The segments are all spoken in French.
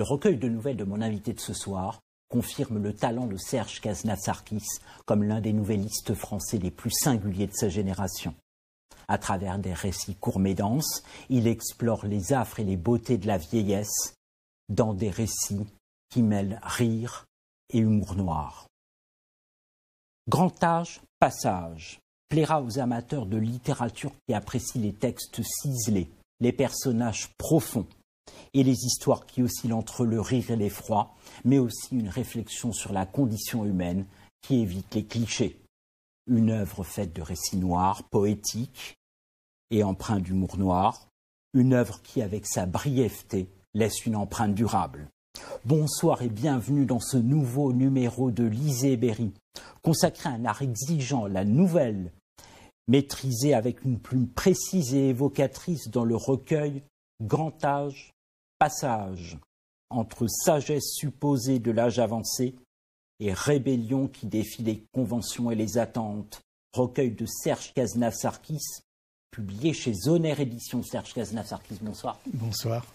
recueil de nouvelles de mon invité de ce soir confirme le talent de Serge Caznave-Sarkis comme l'un des nouvellistes français les plus singuliers de sa génération. À travers des récits courts mais denses, il explore les affres et les beautés de la vieillesse dans des récits qui mêlent rire et humour noir. Grand âge, passage plaira aux amateurs de littérature qui apprécient les textes ciselés, les personnages profonds et les histoires qui oscillent entre le rire et l'effroi, mais aussi une réflexion sur la condition humaine qui évite les clichés. Une œuvre faite de récits noirs, poétiques et empreints d'humour noir, une œuvre qui, avec sa brièveté, laisse une empreinte durable. Bonsoir et bienvenue dans ce nouveau numéro de Lisez et Berry, consacré à un art exigeant, la nouvelle, maîtrisée avec une plume précise et évocatrice dans le recueil Grand âge, passage, entre sagesse supposée de l'âge avancé et rébellion qui défie les conventions et les attentes. Recueil de Serge Caznave-Sarkis, publié chez Zoner Éditions. Serge Caznave-Sarkis, bonsoir. Bonsoir.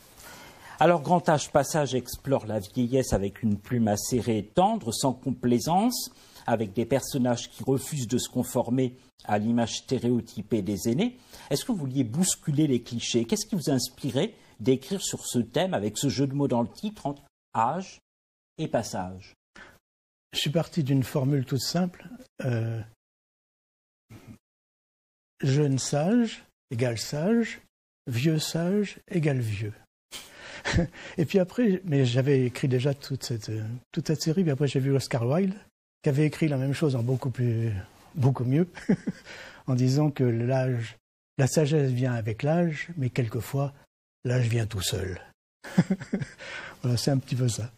Alors, Grand âge, passage explore la vieillesse avec une plume acérée et tendre, sans complaisance, avec des personnages qui refusent de se conformer à l'image stéréotypée des aînés. Est-ce que vous vouliez bousculer les clichés? Qu'est-ce qui vous a inspiré d'écrire sur ce thème avec ce jeu de mots dans le titre entre âge et passage? Je suis parti d'une formule toute simple. Jeune sage égale sage, vieux sage égale vieux. Et puis après, mais j'avais écrit déjà toute cette série, puis après j'ai vu Oscar Wilde, qui avait écrit la même chose en beaucoup mieux, en disant que l'âge, la sagesse vient avec l'âge, mais quelquefois, l'âge vient tout seul. Voilà, c'est un petit peu ça.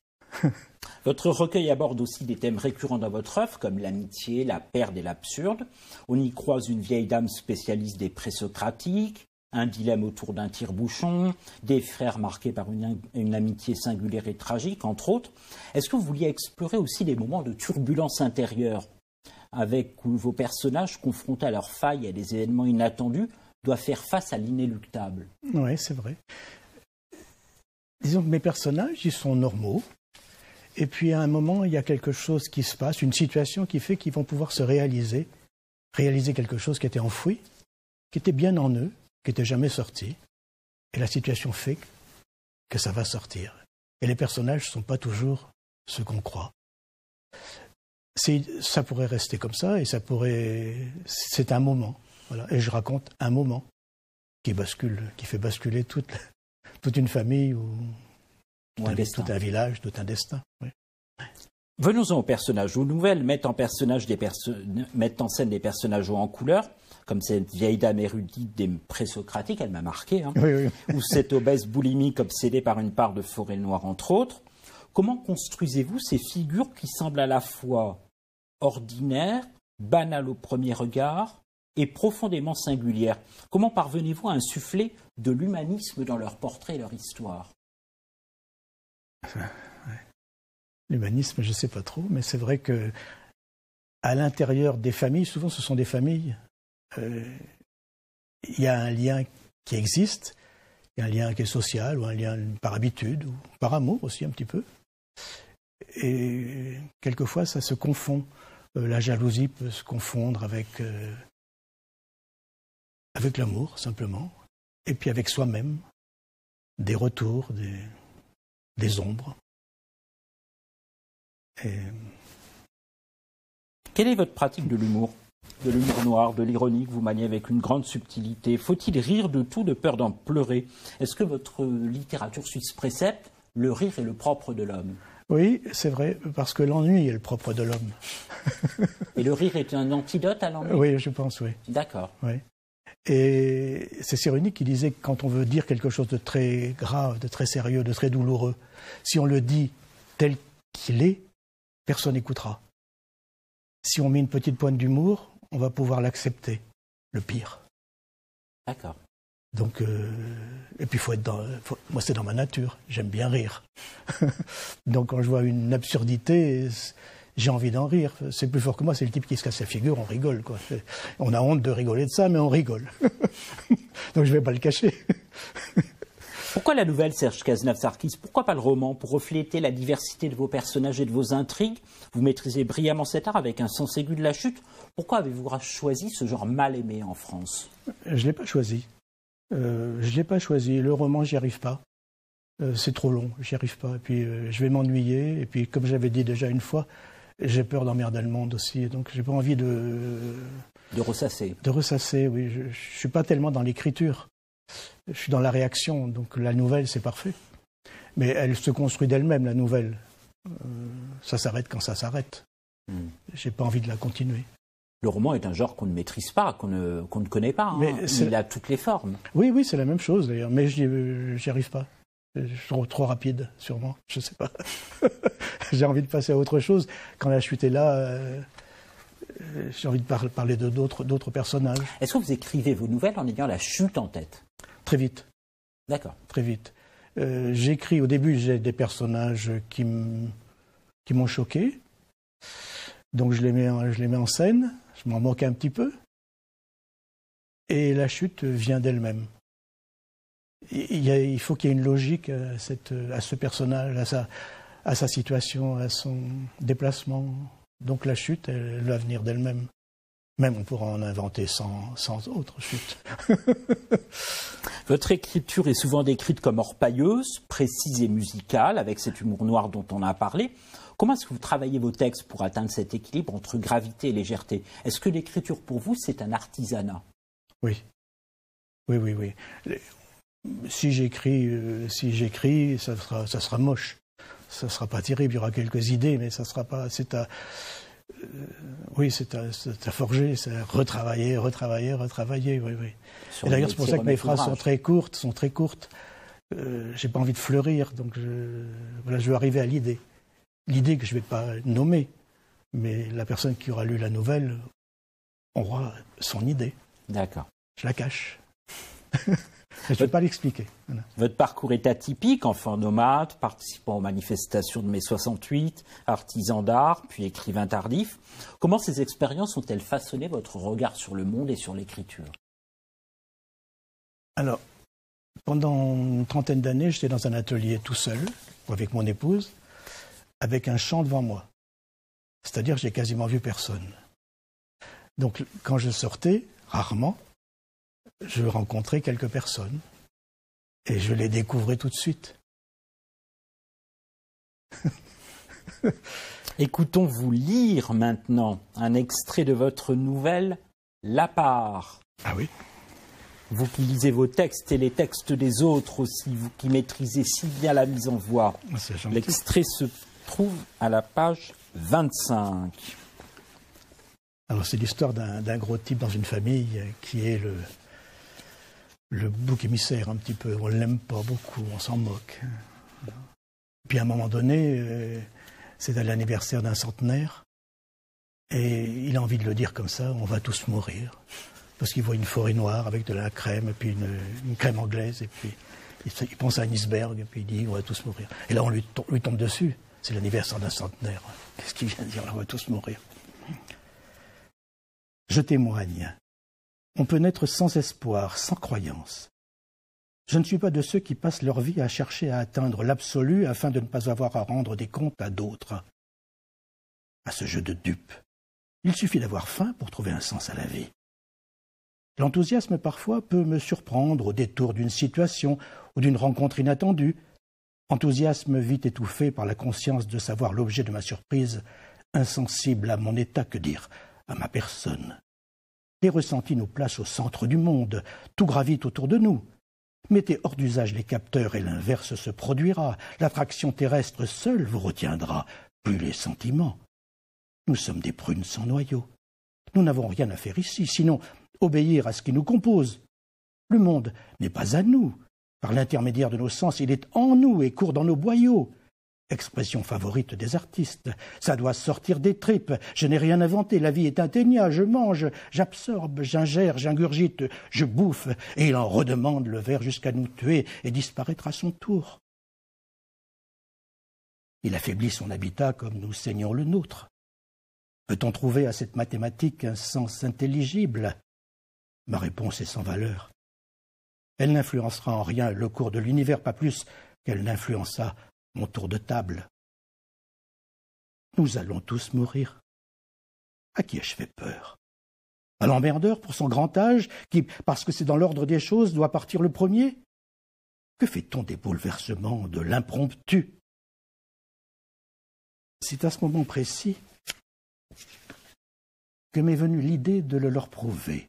Votre recueil aborde aussi des thèmes récurrents dans votre œuvre, comme l'amitié, la perte et l'absurde. On y croise une vieille dame spécialiste des présocratiques, un dilemme autour d'un tire-bouchon, des frères marqués par une amitié singulière et tragique, entre autres. Est-ce que vous vouliez explorer aussi des moments de turbulence intérieure, avec où vos personnages, confrontés à leurs failles et à des événements inattendus, doivent faire face à l'inéluctable? Oui, c'est vrai. Disons que mes personnages, ils sont normaux. Et puis à un moment, il y a quelque chose qui se passe, une situation qui fait qu'ils vont pouvoir se réaliser quelque chose qui était enfoui, qui était bien en eux, qui n'était jamais sorti. Et la situation fait que ça va sortir. Et les personnages ne sont pas toujours ce qu'on croit. Ça pourrait rester comme ça, et c'est un moment. Voilà. Et je raconte un moment qui fait basculer toute une famille ou tout un village, tout un destin. Oui. Venons-en aux personnages. Vos nouvelles mettent en scène des personnages hauts en couleur, comme cette vieille dame érudite des présocratiques, elle m'a marqué, oui. Ou cette obèse boulimique obsédée par une part de forêt noire, entre autres. Comment construisez-vous ces figures qui semblent à la fois ordinaires, banales au premier regard et profondément singulières? Comment parvenez-vous à insuffler de l'humanisme dans leurs portraits et leur histoire? L'humanisme, je ne sais pas trop, mais c'est vrai que à l'intérieur des familles, souvent ce sont des familles, il y a un lien qui existe, il y a un lien qui est social, ou un lien par habitude, ou par amour aussi un petit peu. Et quelquefois ça se confond, la jalousie peut se confondre avec l'amour simplement, et puis avec soi-même, des retours, des ombres. Et... Quelle est votre pratique de l'humour? De l'humour noir, de l'ironie que vous maniez avec une grande subtilité? Faut-il rire de tout de peur d'en pleurer? Est-ce que votre littérature suit ce précepte? Le rire est le propre de l'homme. Oui, c'est vrai, parce que l'ennui est le propre de l'homme. Et le rire est un antidote à l'ennui? Oui, je pense, oui. D'accord. Oui. Et c'est Cyrulnik qui disait que quand on veut dire quelque chose de très grave, de très sérieux, de très douloureux, si on le dit tel qu'il est, personne n'écoutera. Si on met une petite pointe d'humour, on va pouvoir l'accepter, le pire. D'accord. Donc, et puis moi c'est dans ma nature, j'aime bien rire. Donc quand je vois une absurdité, j'ai envie d'en rire. C'est plus fort que moi, c'est le type qui se casse la figure, on rigole, quoi. On a honte de rigoler de ça, mais on rigole. Donc je ne vais pas le cacher. Pourquoi la nouvelle, Serge Cazenave-Sarkis? Pourquoi pas le roman? Pour refléter la diversité de vos personnages et de vos intrigues. Vous maîtrisez brillamment cet art avec un sens aigu de la chute. Pourquoi avez-vous choisi ce genre mal aimé en France? Je ne l'ai pas choisi. Le roman, j'y arrive pas. C'est trop long, j'y arrive pas. Et puis je vais m'ennuyer. Et puis comme j'avais dit déjà une fois, j'ai peur d'emmerder le monde aussi. Donc j'ai pas envie de ressasser. De ressasser, oui. Je suis pas tellement dans l'écriture. Je suis dans la réaction. Donc la nouvelle, c'est parfait. Mais elle se construit d'elle-même, la nouvelle. Ça s'arrête quand ça s'arrête. J'ai pas envie de la continuer. Le roman est un genre qu'on ne maîtrise pas, qu'on ne connaît pas. Hein. Il a toutes les formes. Oui, c'est la même chose d'ailleurs. Mais j'y arrive pas. Je suis trop rapide, sûrement. Je sais pas. J'ai envie de passer à autre chose. Quand la chute est là, j'ai envie de parler de d'autres personnages. Est-ce que vous écrivez vos nouvelles en ayant la chute en tête? Très vite. D'accord. Très vite. J'écris, au début, j'ai des personnages qui m'ont choqué. Donc je les mets en scène. Je m'en moque un petit peu. Et la chute vient d'elle-même. Il faut qu'il y ait une logique à ce personnage, à sa situation, à son déplacement. Donc la chute, elle va venir d'elle-même. Même on pourra en inventer sans autre chute. Votre écriture est souvent décrite comme orpailleuse, précise et musicale, avec cet humour noir dont on a parlé. Comment est-ce que vous travaillez vos textes pour atteindre cet équilibre entre gravité et légèreté? Est-ce que l'écriture, pour vous, c'est un artisanat? Oui. Oui. Si j'écris, ça sera moche. Ça sera pas terrible. Il y aura quelques idées, mais ça sera pas. C'est à forger, c'est à retravailler. Oui. Et d'ailleurs, c'est pour ça que mes phrases sont très courtes. J'ai pas envie de fleurir, donc je veux arriver à l'idée. L'idée que je vais pas nommer, mais la personne qui aura lu la nouvelle aura son idée. D'accord. Je la cache. Je ne vais pas l'expliquer. Voilà. Votre parcours est atypique, enfant nomade, participant aux manifestations de mai 68, artisan d'art, puis écrivain tardif. Comment ces expériences ont-elles façonné votre regard sur le monde et sur l'écriture? Alors, pendant une trentaine d'années, j'étais dans un atelier tout seul, avec mon épouse, avec un champ devant moi. C'est-à-dire que j'ai quasiment vu personne. Donc, quand je sortais, rarement, je rencontrais quelques personnes et je les découvrais tout de suite. Écoutons-vous lire maintenant un extrait de votre nouvelle « La part ». Ah oui. Vous qui lisez vos textes et les textes des autres aussi, vous qui maîtrisez si bien la mise en voix. L'extrait se trouve à la page 25. Alors c'est l'histoire d'un gros type dans une famille qui est le bouc émissaire un petit peu. On ne l'aime pas beaucoup, on s'en moque. Puis à un moment donné, c'est à l'anniversaire d'un centenaire, et il a envie de le dire comme ça, on va tous mourir. Parce qu'il voit une forêt noire avec de la crème, et puis une crème anglaise, et puis il pense à un iceberg, et puis il dit on va tous mourir. Et là on lui tombe dessus, c'est l'anniversaire d'un centenaire. Qu'est-ce qu'il vient de dire? On va tous mourir. Je témoigne. On peut naître sans espoir, sans croyance. Je ne suis pas de ceux qui passent leur vie à chercher à atteindre l'absolu afin de ne pas avoir à rendre des comptes à d'autres. À ce jeu de dupes, il suffit d'avoir faim pour trouver un sens à la vie. L'enthousiasme parfois peut me surprendre au détour d'une situation ou d'une rencontre inattendue. Enthousiasme vite étouffé par la conscience de savoir l'objet de ma surprise, insensible à mon état, que dire, à ma personne. Les ressentis nous placent au centre du monde, tout gravite autour de nous. Mettez hors d'usage les capteurs et l'inverse se produira. L'attraction terrestre seule vous retiendra, plus les sentiments. Nous sommes des prunes sans noyau. Nous n'avons rien à faire ici, sinon obéir à ce qui nous compose. Le monde n'est pas à nous. Par l'intermédiaire de nos sens, il est en nous et court dans nos boyaux. Expression favorite des artistes. Ça doit sortir des tripes. Je n'ai rien inventé. La vie est un ténia. Je mange, j'absorbe, j'ingère, j'ingurgite, je bouffe. Et il en redemande le verre jusqu'à nous tuer et disparaître à son tour. Il affaiblit son habitat comme nous saignons le nôtre. Peut-on trouver à cette mathématique un sens intelligible? Ma réponse est sans valeur. Elle n'influencera en rien le cours de l'univers, pas plus qu'elle n'influença mon tour de table. Nous allons tous mourir. À qui ai-je fait peur? À l'emmerdeur pour son grand âge, qui, parce que c'est dans l'ordre des choses, doit partir le premier? Que fait-on des bouleversements, de l'impromptu? C'est à ce moment précis que m'est venue l'idée de le leur prouver,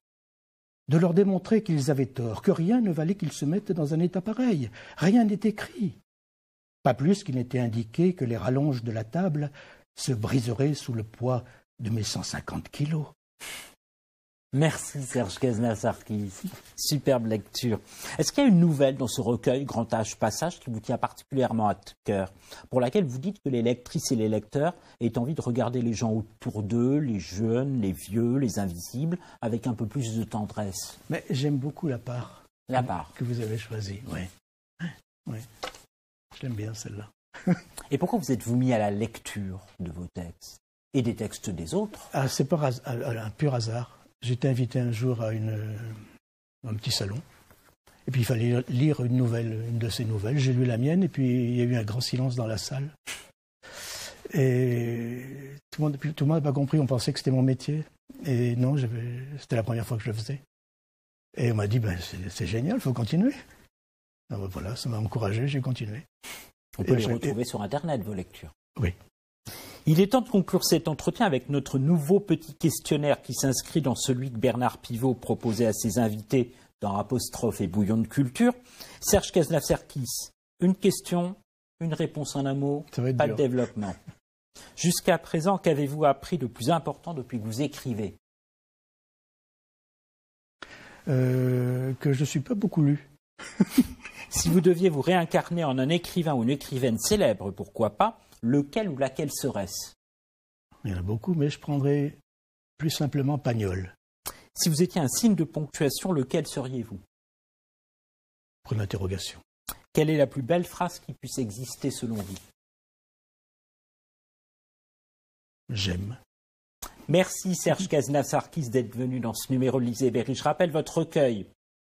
de leur démontrer qu'ils avaient tort, que rien ne valait qu'ils se mettent dans un état pareil. Rien n'est écrit. Pas plus qu'il n'était indiqué que les rallonges de la table se briseraient sous le poids de mes 150 kilos. Merci Serge Caznave-Sarkis. Superbe lecture. Est-ce qu'il y a une nouvelle dans ce recueil, Grand Âge Passage, qui vous tient particulièrement à cœur, pour laquelle vous dites que les lectrices et les lecteurs aient envie de regarder les gens autour d'eux, les jeunes, les vieux, les invisibles, avec un peu plus de tendresse? Mais j'aime beaucoup la part. La part. Que vous avez choisie, oui. Oui. Je l'aime bien celle-là. Et pourquoi vous êtes-vous mis à la lecture de vos textes et des textes des autres? C'est par un pur hasard. J'étais invité un jour à un petit salon. Et puis il fallait lire une de ces nouvelles. J'ai lu la mienne et puis il y a eu un grand silence dans la salle. Et tout le monde n'a pas compris. On pensait que c'était mon métier. Et non, c'était la première fois que je le faisais. Et on m'a dit, c'est génial, il faut continuer. Alors voilà, ça m'a encouragé, j'ai continué. On peut les retrouver sur Internet, vos lectures. Oui. Il est temps de conclure cet entretien avec notre nouveau petit questionnaire qui s'inscrit dans celui que Bernard Pivot proposait à ses invités dans Apostrophe et Bouillon de culture. Serge Caznave-Sarkis, une question, une réponse en un mot, pas de développement. Jusqu'à présent, qu'avez-vous appris de plus important depuis que vous écrivez? Que je ne suis pas beaucoup lu. Si vous deviez vous réincarner en un écrivain ou une écrivaine célèbre, pourquoi pas, lequel ou laquelle serait-ce? Il y en a beaucoup, mais je prendrais plus simplement Pagnol. Si vous étiez un signe de ponctuation, lequel seriez-vous? Pour une interrogation. Quelle est la plus belle phrase qui puisse exister selon vous? J'aime. Merci Serge Caznave-Sarkis d'être venu dans ce numéro de Lisez-Berry. Je rappelle votre recueil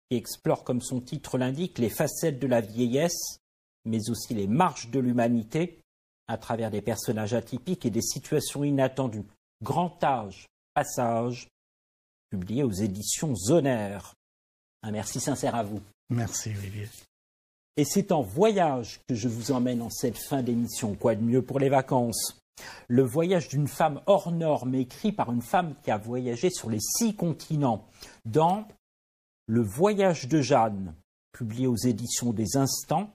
qui explore, comme son titre l'indique, les facettes de la vieillesse, mais aussi les marches de l'humanité, à travers des personnages atypiques et des situations inattendues. Grand Âge Passage, publié aux éditions Zonaire. Un merci sincère à vous. Merci Olivier. Et c'est en voyage que je vous emmène en cette fin d'émission. Quoi de mieux pour les vacances? Le voyage d'une femme hors norme, écrit par une femme qui a voyagé sur les 6 continents, dans Le voyage de Jeanne, publié aux éditions des Instants.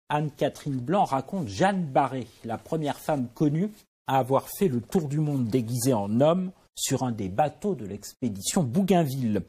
Anne-Catherine Blanc raconte Jeanne Barré, la première femme connue à avoir fait le tour du monde déguisée en homme sur un des bateaux de l'expédition Bougainville.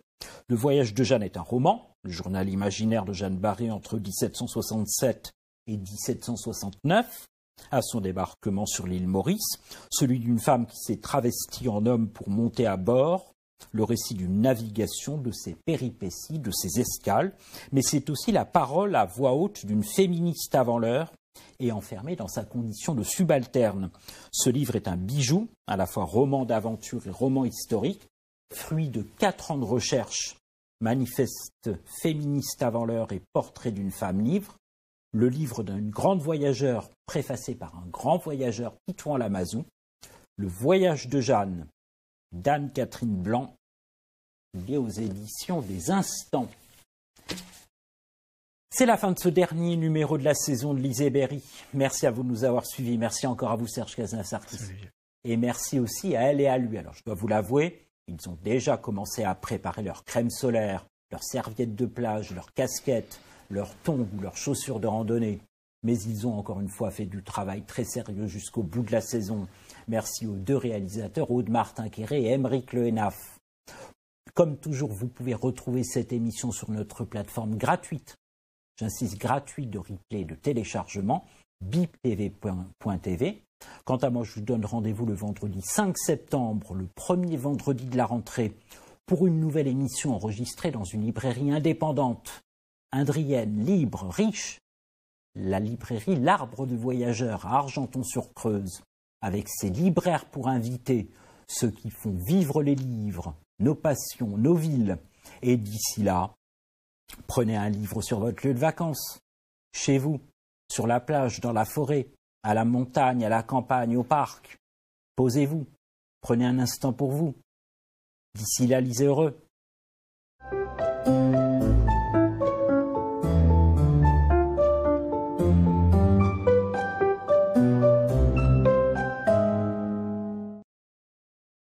Le voyage de Jeanne est un roman, le journal imaginaire de Jeanne Barré entre 1767 et 1769, à son débarquement sur l'île Maurice, celui d'une femme qui s'est travestie en homme pour monter à bord, le récit d'une navigation, de ses péripéties, de ses escales, mais c'est aussi la parole à voix haute d'une féministe avant l'heure et enfermée dans sa condition de subalterne. Ce livre est un bijou, à la fois roman d'aventure et roman historique, fruit de 4 ans de recherche, manifeste féministe avant l'heure et portrait d'une femme libre, le livre d'une grande voyageur préfacé par un grand voyageur, Titouan Lamazou, Le voyage de Jeanne, d'Anne-Catherine Blanc, publié aux éditions des Instants. C'est la fin de ce dernier numéro de la saison de Lisez-Berry. Merci à vous de nous avoir suivis. Merci encore à vous, Serge Caznave-Sarkis. Et merci aussi à elle et à lui. Alors, je dois vous l'avouer, ils ont déjà commencé à préparer leur crème solaire, leurs serviettes de plage, leurs casquettes, leurs tongs ou leurs chaussures de randonnée. Mais ils ont encore une fois fait du travail très sérieux jusqu'au bout de la saison. Merci aux 2 réalisateurs, Aude Martin-Quéré et Aymeric Le Hénaf. Comme toujours, vous pouvez retrouver cette émission sur notre plateforme gratuite. J'insiste, gratuite de replay et de téléchargement, biptv.tv. Quant à moi, je vous donne rendez-vous le vendredi 5 septembre, le premier vendredi de la rentrée, pour une nouvelle émission enregistrée dans une librairie indépendante, indrienne, libre, riche, la librairie L'Arbre de Voyageurs à Argenton-sur-Creuse, avec ses libraires pour invités, ceux qui font vivre les livres, nos passions, nos villes. Et d'ici là, Prenez un livre sur votre lieu de vacances, chez vous, sur la plage, dans la forêt, à la montagne, à la campagne, au parc. Posez-vous, prenez un instant pour vous. D'ici là, lisez heureux.